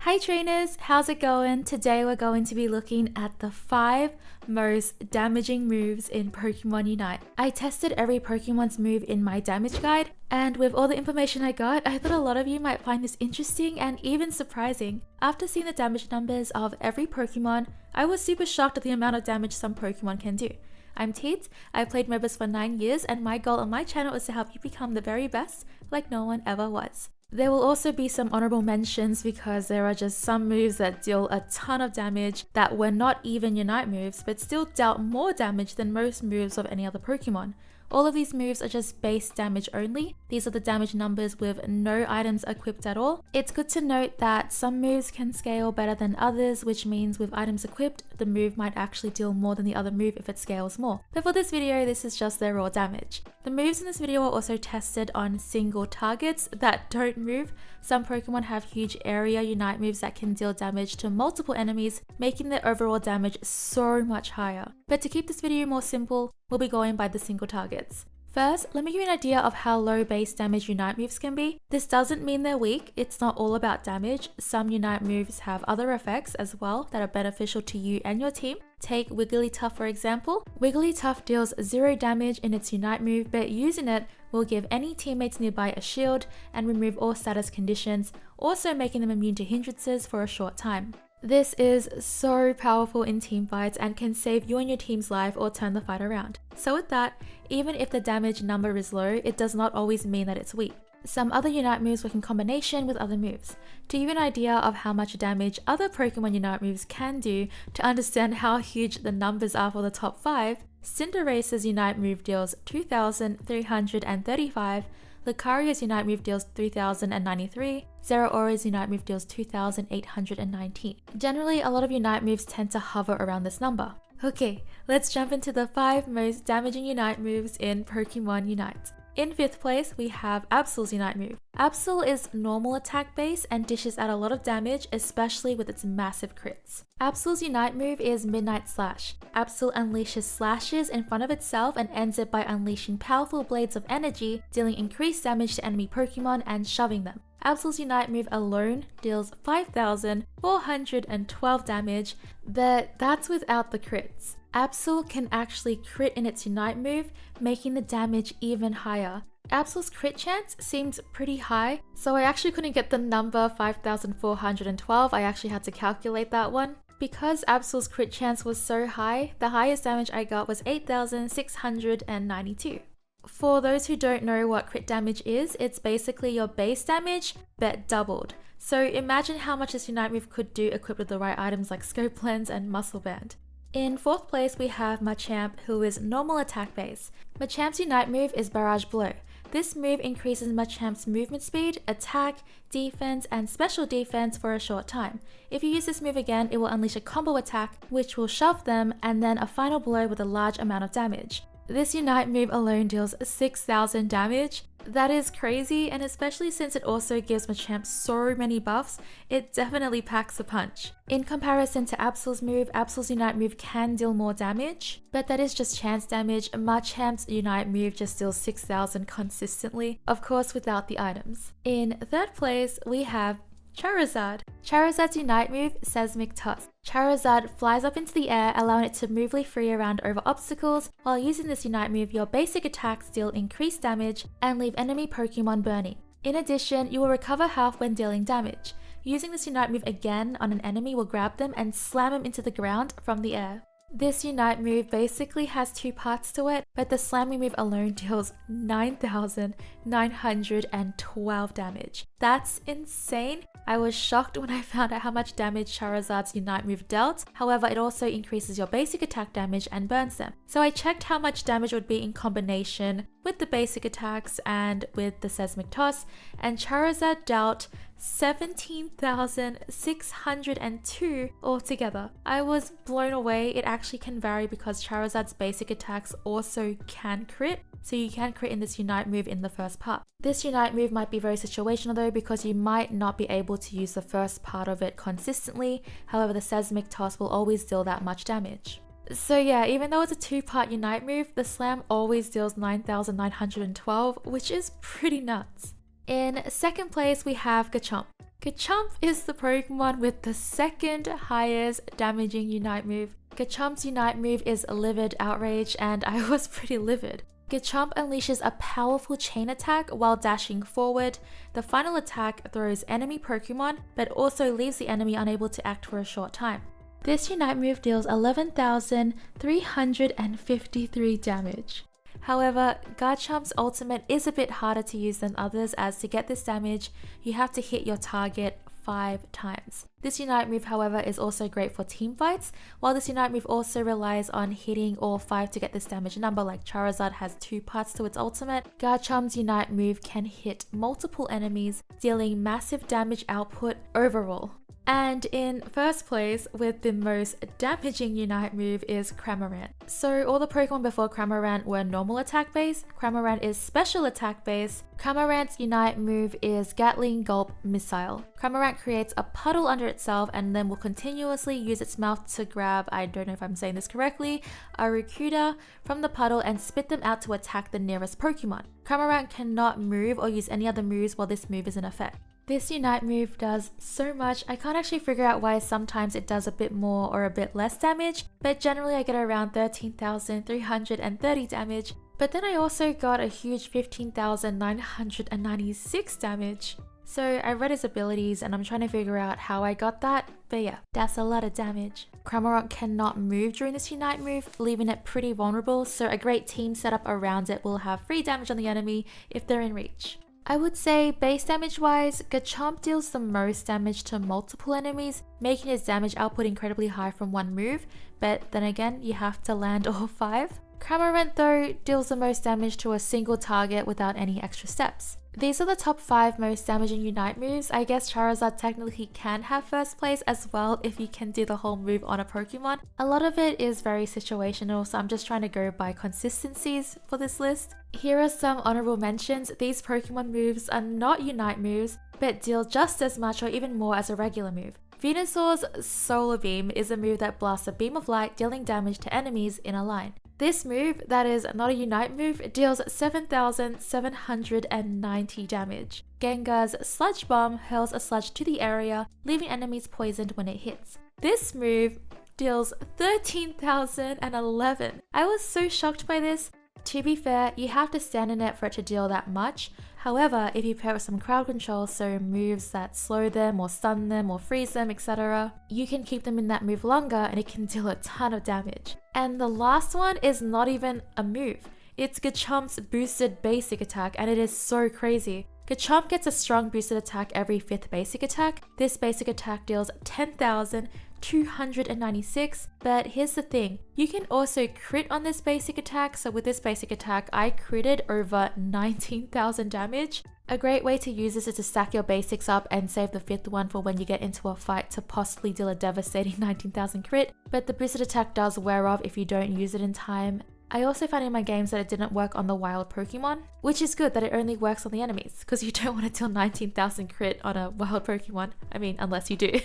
Hi trainers, how's it going? Today we're going to be looking at the 5 most damaging moves in Pokemon Unite. I tested every Pokemon's move in my damage guide, and with all the information I got, I thought a lot of you might find this interesting and even surprising. After seeing the damage numbers of every Pokemon, I was super shocked at the amount of damage some Pokemon can do. I'm Teeds, I've played MOBAs for 9 years, and my goal on my channel is to help you become the very best, like no one ever was. There will also be some honorable mentions because there are just some moves that deal a ton of damage that were not even Unite moves, but still dealt more damage than most moves of any other Pokemon. All of these moves are just base damage only. These are the damage numbers with no items equipped at all. It's good to note that some moves can scale better than others, which means with items equipped, the move might actually deal more than the other move if it scales more. But for this video, this is just their raw damage. The moves in this video are also tested on single targets that don't move. Some Pokemon have huge area Unite moves that can deal damage to multiple enemies, making their overall damage so much higher. But to keep this video more simple, we'll be going by the single targets. First, let me give you an idea of how low base damage Unite moves can be. This doesn't mean they're weak, it's not all about damage. Some Unite moves have other effects as well that are beneficial to you and your team. Take Wigglytuff for example. Wigglytuff deals 0 damage in its Unite move, but using it will give any teammates nearby a shield and remove all status conditions, also making them immune to hindrances for a short time. This is so powerful in team fights and can save you and your team's life or turn the fight around. So with that, even if the damage number is low, it does not always mean that it's weak. Some other Unite moves work in combination with other moves. To give you an idea of how much damage other Pokemon Unite moves can do, to understand how huge the numbers are for the top 5, Cinderace's Unite move deals 2,335, Lucaria's Unite move deals 3,093, Zeraora's Unite move deals 2,819. Generally, a lot of Unite moves tend to hover around this number. Okay, let's jump into the 5 most damaging Unite moves in Pokemon Unite. In 5th place, we have Absol's Unite move. Absol is normal attack base and dishes out a lot of damage, especially with its massive crits. Absol's Unite move is Midnight Slash. Absol unleashes slashes in front of itself and ends it by unleashing powerful blades of energy, dealing increased damage to enemy Pokemon and shoving them. Absol's Unite move alone deals 5,412 damage, but that's without the crits. Absol can actually crit in its Unite move, making the damage even higher. Absol's crit chance seems pretty high, so I actually couldn't get the number 5,412, I actually had to calculate that one. Because Absol's crit chance was so high, the highest damage I got was 8,692. For those who don't know what crit damage is, it's basically your base damage, but doubled. So imagine how much this Unite move could do equipped with the right items like Scope Lens and Muscle Band. In 4th place, we have Machamp, who is normal attack base. Machamp's Unite move is Barrage Blow. This move increases Machamp's movement speed, attack, defense, and special defense for a short time. If you use this move again, it will unleash a combo attack, which will shove them, and then a final blow with a large amount of damage. This Unite move alone deals 6,000 damage. That is crazy, and especially since it also gives Machamp so many buffs, it definitely packs a punch. In comparison to Absol's move, Absol's Unite move can deal more damage, but that is just chance damage. Machamp's Unite move just deals 6,000 consistently, of course without the items. In 3rd place, we have Charizard. Charizard's Unite move, Seismic Toss. Charizard flies up into the air, allowing it to move free around over obstacles. While using this Unite move, your basic attacks deal increased damage and leave enemy Pokemon burning. In addition, you will recover health when dealing damage. Using this Unite move again on an enemy will grab them and slam them into the ground from the air. This Unite move basically has 2 parts to it, but the slamming move alone deals 9,912 damage. That's insane. I was shocked when I found out how much damage Charizard's Unite move dealt. However, it also increases your basic attack damage and burns them. So I checked how much damage would be in combination with the basic attacks and with the Seismic Toss, and Charizard dealt 17,602 altogether. I was blown away. It actually can vary because Charizard's basic attacks also can crit, so you can crit in this Unite move in the first part. This Unite move might be very situational though, because you might not be able to use the first part of it consistently. However, the Seismic Toss will always deal that much damage. So yeah, even though it's a 2-part Unite move, the slam always deals 9,912, which is pretty nuts. In 2nd place, we have Garchomp. Garchomp is the Pokemon with the second highest damaging Unite move. Garchomp's Unite move is Livid Outrage, and I was pretty livid. Garchomp unleashes a powerful chain attack while dashing forward. The final attack throws enemy Pokemon, but also leaves the enemy unable to act for a short time. This Unite move deals 11,353 damage. However, Garchomp's ultimate is a bit harder to use than others, as to get this damage, you have to hit your target 5 times. This Unite move, however, is also great for team fights, while this Unite move also relies on hitting all 5 to get this damage number. Like Charizard has 2 parts to its ultimate, Garchomp's Unite move can hit multiple enemies, dealing massive damage output overall. And in first place with the most damaging Unite move is Cramorant. So all the Pokemon before Cramorant were normal attack base, Cramorant is special attack base. Cramorant's Unite move is Gatling Gulp Missile. Cramorant creates a puddle under itself and then will continuously use its mouth to grab, I don't know if I'm saying this correctly, a Recruiter from the puddle and spit them out to attack the nearest Pokemon. Cramorant cannot move or use any other moves while this move is in effect. This Unite move does so much, I can't actually figure out why sometimes it does a bit more or a bit less damage, but generally I get around 13,330 damage, but then I also got a huge 15,996 damage. So I read his abilities and I'm trying to figure out how I got that, but yeah, that's a lot of damage. Cramorant cannot move during this Unite move, leaving it pretty vulnerable, so a great team setup around it will have free damage on the enemy if they're in reach. I would say base damage wise, Garchomp deals the most damage to multiple enemies, making his damage output incredibly high from one move, but then again, you have to land all 5. Cramorant though deals the most damage to a single target without any extra steps. These are the top 5 most damaging Unite moves. I guess Charizard technically can have first place as well if you can do the whole move on a Pokemon. A lot of it is very situational, so I'm just trying to go by consistencies for this list. Here are some honorable mentions. These Pokemon moves are not Unite moves, but deal just as much or even more as a regular move. Venusaur's Solar Beam is a move that blasts a beam of light, dealing damage to enemies in a line. This move, that is not a Unite move, deals 7,790 damage. Gengar's Sludge Bomb hurls a sludge to the area, leaving enemies poisoned when it hits. This move deals 13,011. I was so shocked by this. To be fair, you have to stand in it for it to deal that much. However, if you pair it with some crowd control, so moves that slow them or stun them or freeze them, etc., you can keep them in that move longer and it can deal a ton of damage. And the last one is not even a move. It's Garchomp's boosted basic attack, and it is so crazy. Garchomp gets a strong boosted attack every 5th basic attack. This basic attack deals 10,296, but here's the thing, you can also crit on this basic attack. So with this basic attack, I critted over 19,000 damage. A great way to use this is to stack your basics up and save the 5th one for when you get into a fight to possibly deal a devastating 19,000 crit, but the boosted attack does wear off if you don't use it in time. I also found in my games that it didn't work on the wild Pokemon, which is good that it only works on the enemies, because you don't want to deal 19,000 crit on a wild Pokemon. I mean, unless you do.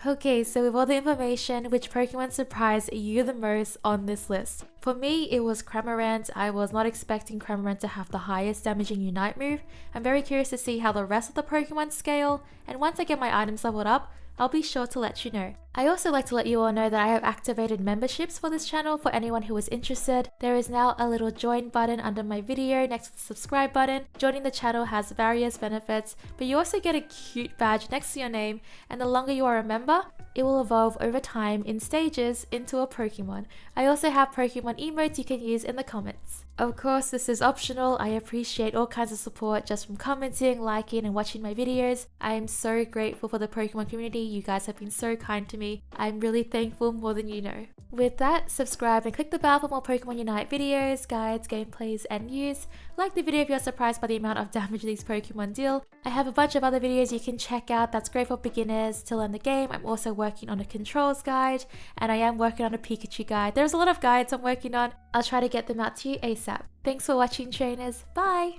Okay, so with all the information, which Pokemon surprised you the most on this list? For me, it was Cramorant. I was not expecting Cramorant to have the highest damaging Unite move. I'm very curious to see how the rest of the Pokemon scale, and once I get my items leveled up, I'll be sure to let you know. I also like to let you all know that I have activated memberships for this channel for anyone who is interested. There is now a little join button under my video next to the subscribe button. Joining the channel has various benefits, but you also get a cute badge next to your name, and the longer you are a member, it will evolve over time in stages into a Pokemon. I also have Pokemon emotes you can use in the comments. Of course, this is optional. I appreciate all kinds of support just from commenting, liking, and watching my videos. I am so grateful for the Pokemon community. You guys have been so kind to me. I'm really thankful, more than you know. With that, subscribe and click the bell for more Pokemon Unite videos, guides, gameplays, and news. Like the video if you're surprised by the amount of damage these Pokemon deal. I have a bunch of other videos you can check out that's great for beginners to learn the game. I'm also working on a controls guide, and I am working on a Pikachu guide. There's a lot of guides I'm working on. I'll try to get them out to you ASAP. Thanks for watching, trainers. Bye!